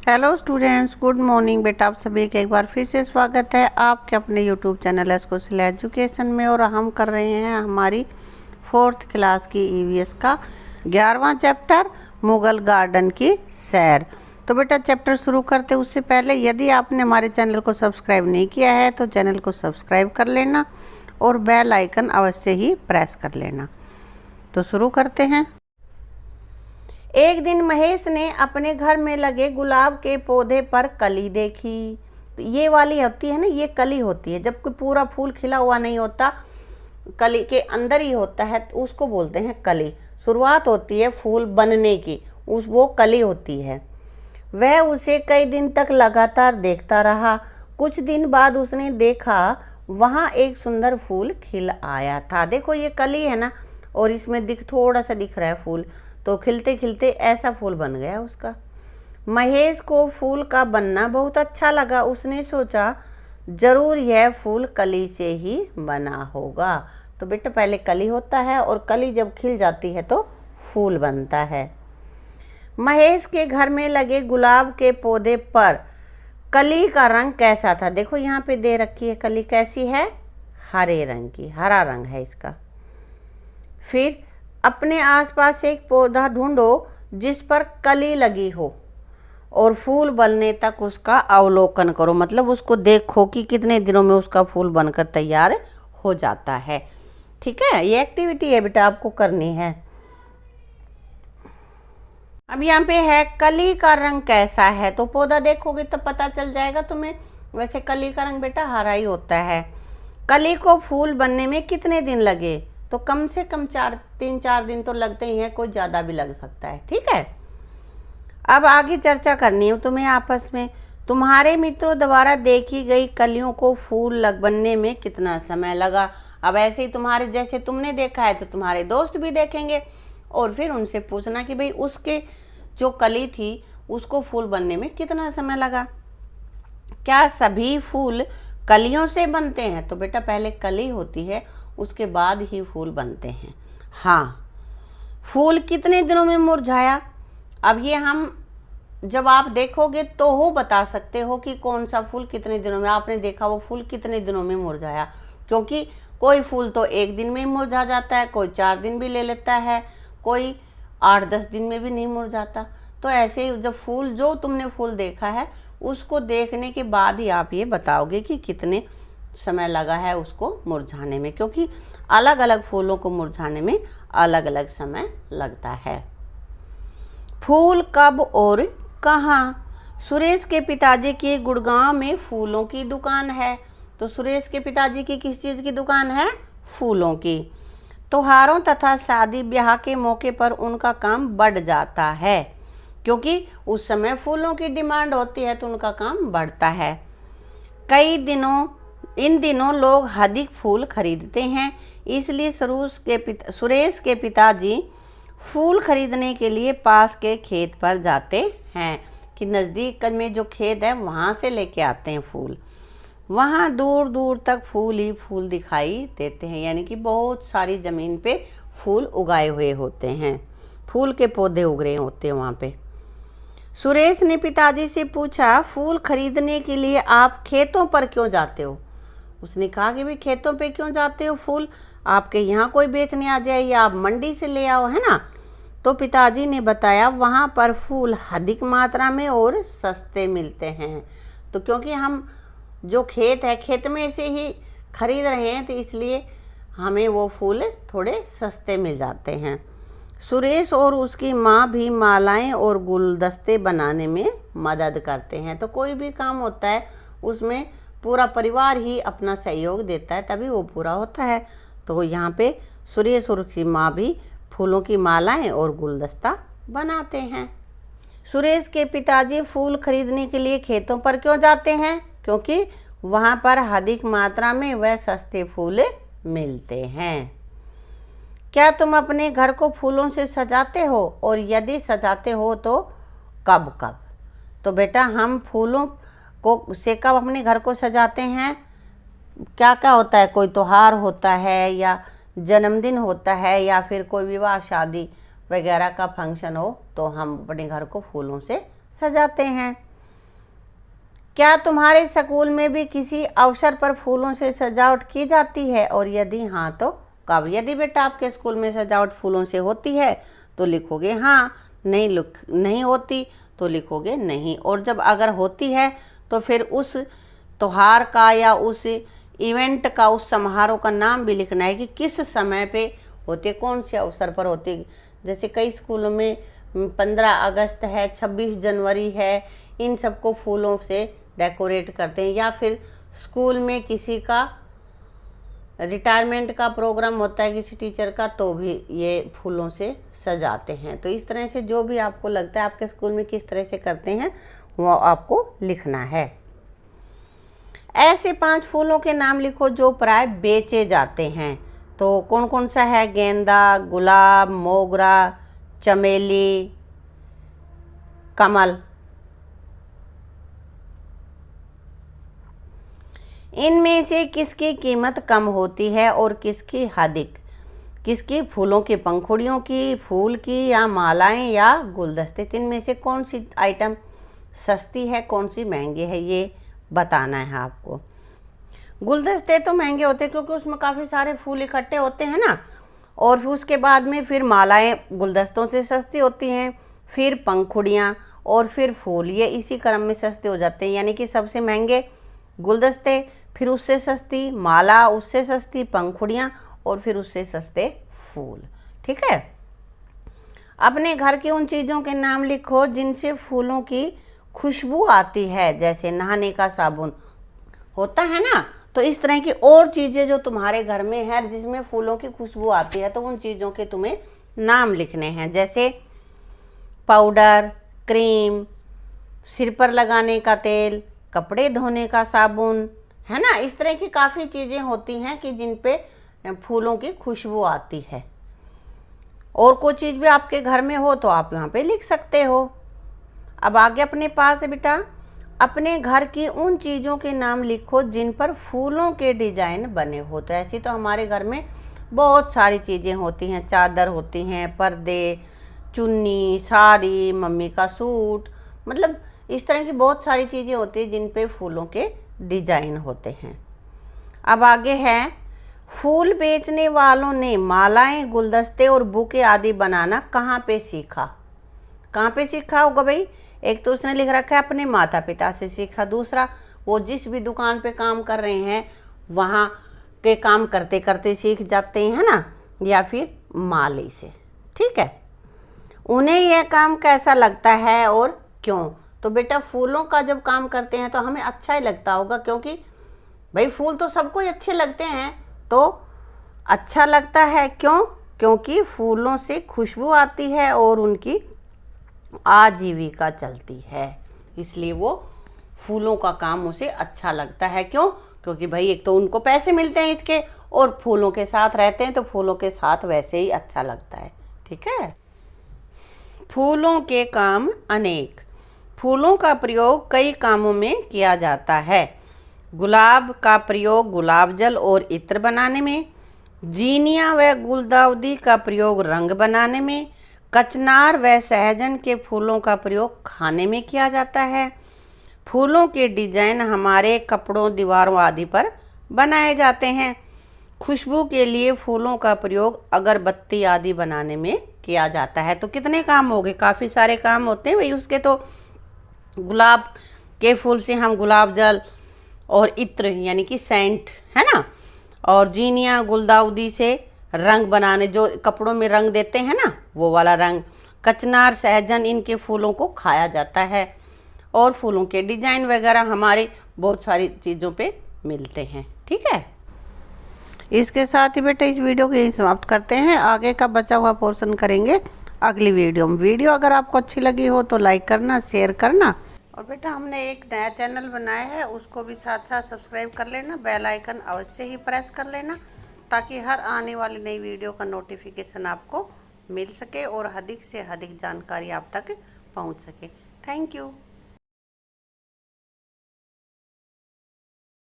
Hello students, good morning बेटा। आप सभी का एक बार फिर से स्वागत है आपके अपने यूट्यूब चैनल एस्कोसिल एजुकेशन में। और हम कर रहे हैं हमारी 4th क्लास की ईवीएस का 11वां चैप्टर मुगल गार्डन की सैर। तो बेटा चैप्टर शुरू करते उससे पहले यदि आपने हमारे चैनल को सब्सक्राइब नहीं किया है तो चैनल को सब्सक्राइब कर लेना और बेल आइकन अवश्य ही प्रेस कर लेना। तो शुरू करते हैं। एक दिन महेश ने अपने घर में लगे गुलाब के पौधे पर कली देखी। तो ये वाली होती है ना, ये कली होती है जब कोई पूरा फूल खिला हुआ नहीं होता, कली के अंदर ही होता है, तो उसको बोलते हैं कली। शुरुआत होती है फूल बनने की, वो कली होती है। वह उसे कई दिन तक लगातार देखता रहा। कुछ दिन बाद उसने देखा वहाँ एक सुंदर फूल खिल आया था। देखो ये कली है ना, और इसमें थोड़ा सा दिख रहा है फूल, तो खिलते खिलते ऐसा फूल बन गया उसका। महेश को फूल का बनना बहुत अच्छा लगा। उसने सोचा जरूर यह फूल कली से ही बना होगा। तो बेटा पहले कली होता है और कली जब खिल जाती है तो फूल बनता है। महेश के घर में लगे गुलाब के पौधे पर कली का रंग कैसा था? देखो यहाँ पे दे रखी है कली कैसी है, हरे रंग की, हरा रंग है इसका। फिर अपने आसपास एक पौधा ढूंढो जिस पर कली लगी हो और फूल बनने तक उसका अवलोकन करो। मतलब उसको देखो कि कितने दिनों में उसका फूल बनकर तैयार हो जाता है। ठीक है, ये एक्टिविटी है बेटा आपको करनी है। अब यहाँ पे है कली का रंग कैसा है, तो पौधा देखोगे तो पता चल जाएगा तुम्हें। वैसे कली का रंग बेटा हरा ही होता है। कली को फूल बनने में कितने दिन लगे? तो कम से कम 3-4 दिन तो लगते ही हैं, कोई ज़्यादा भी लग सकता है। ठीक है, अब आगे चर्चा करनी है तुम्हें आपस में। तुम्हारे मित्रों द्वारा देखी गई कलियों को फूल बनने में कितना समय लगा? अब ऐसे ही तुम्हारे जैसे तुमने देखा है तो तुम्हारे दोस्त भी देखेंगे और फिर उनसे पूछना कि भाई उसके जो कली थी उसको फूल बनने में कितना समय लगा। क्या सभी फूल कलियों से बनते हैं? तो बेटा पहले कली होती है, उसके बाद ही फूल बनते हैं। हाँ, फूल कितने दिनों में मुरझाया? अब ये हम जब आप देखोगे तो हो बता सकते हो कि कौन सा फूल कितने दिनों में आपने देखा, वो फूल कितने दिनों में मुरझाया। क्योंकि कोई फूल तो 1 दिन में मुरझा जाता है, कोई 4 दिन भी ले लेता है, कोई 8-10 दिन में भी नहीं मुरझाता। तो ऐसे जब फूल जो तुमने फूल देखा है उसको देखने के बाद ही आप ये बताओगे कि कितने समय लगा है उसको मुरझाने में, क्योंकि अलग अलग फूलों को मुरझाने में अलग अलग समय लगता है। फूल कब और कहाँ? सुरेश के पिताजी की गुड़गांव में फूलों की दुकान है। तो सुरेश के पिताजी की किस चीज़ की दुकान है? फूलों की। त्योहारों तथा शादी ब्याह के मौके पर उनका काम बढ़ जाता है, क्योंकि उस समय फूलों की डिमांड होती है तो उनका काम बढ़ता है। इन दिनों लोग अधिक फूल खरीदते हैं, इसलिए सुरेश के पिताजी फूल खरीदने के लिए पास के खेत पर जाते हैं, कि नज़दीक में जो खेत है वहाँ से लेके आते हैं फूल। वहाँ दूर दूर तक फूल ही फूल दिखाई देते हैं, यानी कि बहुत सारी ज़मीन पे फूल उगाए हुए होते हैं, फूल के पौधे उग रहे होते हैं वहाँ पे। सुरेश ने पिताजी से पूछा, फूल खरीदने के लिए आप खेतों पर क्यों जाते हो? उसने कहा कि भाई खेतों पे क्यों जाते हो, फूल आपके यहाँ कोई बेचने आ जाए या आप मंडी से ले आओ, है ना। तो पिताजी ने बताया वहाँ पर फूल अधिक मात्रा में और सस्ते मिलते हैं। तो क्योंकि हम जो खेत है खेत में से ही खरीद रहे हैं तो इसलिए हमें वो फूल थोड़े सस्ते मिल जाते हैं। सुरेश और उसकी माँ भी मालाएं और गुलदस्ते बनाने में मदद करते हैं। तो कोई भी काम होता है उसमें पूरा परिवार ही अपना सहयोग देता है तभी वो पूरा होता है। तो यहाँ पे सुरेश और उसकी माँ भी फूलों की मालाएं और गुलदस्ता बनाते हैं। सुरेश के पिताजी फूल खरीदने के लिए खेतों पर क्यों जाते हैं? क्योंकि वहाँ पर अधिक मात्रा में वह सस्ते फूल मिलते हैं। क्या तुम अपने घर को फूलों से सजाते हो, और यदि सजाते हो तो कब कब? तो बेटा हम फूलों को से कब अपने घर को सजाते हैं? क्या क्या होता है, कोई त्योहार होता है या जन्मदिन होता है या फिर कोई विवाह शादी वगैरह का फंक्शन हो तो हम अपने घर को फूलों से सजाते हैं। क्या तुम्हारे स्कूल में भी किसी अवसर पर फूलों से सजावट की जाती है, और यदि हाँ तो कब? यदि बेटा आपके स्कूल में सजावट फूलों से होती है तो लिखोगे हाँ, नहीं होती तो लिखोगे नहीं। और जब अगर होती है तो फिर उस त्योहार का या उस इवेंट का, उस समारोह का नाम भी लिखना है कि किस समय पे होते, कौन से अवसर पर होते। जैसे कई स्कूलों में 15 अगस्त है, 26 जनवरी है, इन सबको फूलों से डेकोरेट करते हैं। या फिर स्कूल में किसी का रिटायरमेंट का प्रोग्राम होता है किसी टीचर का, तो भी ये फूलों से सजाते हैं। तो इस तरह से जो भी आपको लगता है आपके स्कूल में किस तरह से करते हैं वो आपको लिखना है। ऐसे 5 फूलों के नाम लिखो जो प्राय बेचे जाते हैं। तो कौन कौन सा है? गेंदा, गुलाब, मोगरा, चमेली, कमल। इनमें से किसकी कीमत कम होती है और किसकी अधिक? किसकी? फूलों की पंखुड़ियों की, फूल की, या मालाएं, या गुलदस्ते। इनमें से कौन सी आइटम सस्ती है, कौन सी महंगी है, ये बताना है आपको। गुलदस्ते तो महंगे होते हैं क्योंकि उसमें काफ़ी सारे फूल इकट्ठे होते हैं ना, और फिर उसके बाद में फिर मालाएं गुलदस्तों से सस्ती होती हैं, फिर पंखुड़ियाँ, और फिर फूल, ये इसी क्रम में सस्ते हो जाते हैं। यानी कि सबसे महंगे गुलदस्ते, फिर उससे सस्ती माला, उससे सस्ती पंखुड़ियाँ, और फिर उससे सस्ते फूल। ठीक है। अपने घर की उन चीज़ों के नाम लिखो जिनसे फूलों की खुशबू आती है। जैसे नहाने का साबुन होता है ना, तो इस तरह की और चीज़ें जो तुम्हारे घर में है जिसमें फूलों की खुशबू आती है, तो उन चीज़ों के तुम्हें नाम लिखने हैं। जैसे पाउडर, क्रीम, सिर पर लगाने का तेल, कपड़े धोने का साबुन, है ना। इस तरह की काफ़ी चीज़ें होती हैं कि जिन पे फूलों की खुशबू आती है। और कोई चीज़ भी आपके घर में हो तो आप यहाँ पे लिख सकते हो। अब आगे अपने पास है बेटा, अपने घर की उन चीज़ों के नाम लिखो जिन पर फूलों के डिजाइन बने हो। तो ऐसी तो हमारे घर में बहुत सारी चीज़ें होती हैं। चादर होती हैं, पर्दे, चुन्नी, साड़ी, मम्मी का सूट, मतलब इस तरह की बहुत सारी चीज़ें होती हैं जिन पे फूलों के डिजाइन होते हैं। अब आगे है, फूल बेचने वालों ने मालाएं, गुलदस्ते और बुके आदि बनाना कहाँ पे सीखा? कहाँ पे सीखा होगा भाई? एक तो उसने लिख रखा है अपने माता पिता से सीखा, दूसरा वो जिस भी दुकान पे काम कर रहे हैं वहाँ के काम करते करते सीख जाते हैं ना, या फिर माली से। ठीक है। उन्हें यह काम कैसा लगता है और क्यों? तो बेटा फूलों का जब काम करते हैं तो हमें अच्छा ही लगता होगा, क्योंकि भाई फूल तो सबको ही अच्छे लगते हैं। तो अच्छा लगता है क्यों? क्योंकि फूलों से खुशबू आती है और उनकी आजीविका चलती है, इसलिए वो फूलों का काम उसे अच्छा लगता है। क्यों? क्योंकि भाई एक तो उनको पैसे मिलते हैं इसके, और फूलों के साथ रहते हैं तो फूलों के साथ वैसे ही अच्छा लगता है। ठीक है। फूलों के काम अनेक। फूलों का प्रयोग कई कामों में किया जाता है। गुलाब का प्रयोग गुलाब जल और इत्र बनाने में, जीनिया व गुलदाउदी का प्रयोग रंग बनाने में, कचनार व सहजन के फूलों का प्रयोग खाने में किया जाता है। फूलों के डिजाइन हमारे कपड़ों, दीवारों आदि पर बनाए जाते हैं। खुशबू के लिए फूलों का प्रयोग अगरबत्ती आदि बनाने में किया जाता है। तो कितने काम हो गए? काफ़ी सारे काम होते हैं भाई उसके। तो गुलाब के फूल से हम गुलाब जल और इत्र यानी कि सेंट, है ना, और जीनिया गुलदाउदी से रंग बनाने, जो कपड़ों में रंग देते हैं ना वो वाला रंग, कचनार, सहजन, इनके फूलों को खाया जाता है। और फूलों के डिजाइन वगैरह हमारे बहुत सारी चीज़ों पे मिलते हैं। ठीक है। इसके साथ ही बेटा इस वीडियो को यहीं समाप्त करते हैं। आगे का बचा हुआ पोर्शन करेंगे अगली वीडियो में। वीडियो अगर आपको अच्छी लगी हो तो लाइक करना, शेयर करना, और बेटा हमने एक नया चैनल बनाया है उसको भी साथ साथ सब्सक्राइब कर लेना, बेल आइकन अवश्य ही प्रेस कर लेना, ताकि हर आने वाली नई वीडियो का नोटिफिकेशन आपको मिल सके और अधिक से अधिक जानकारी आप तक पहुंच सके। Thank you.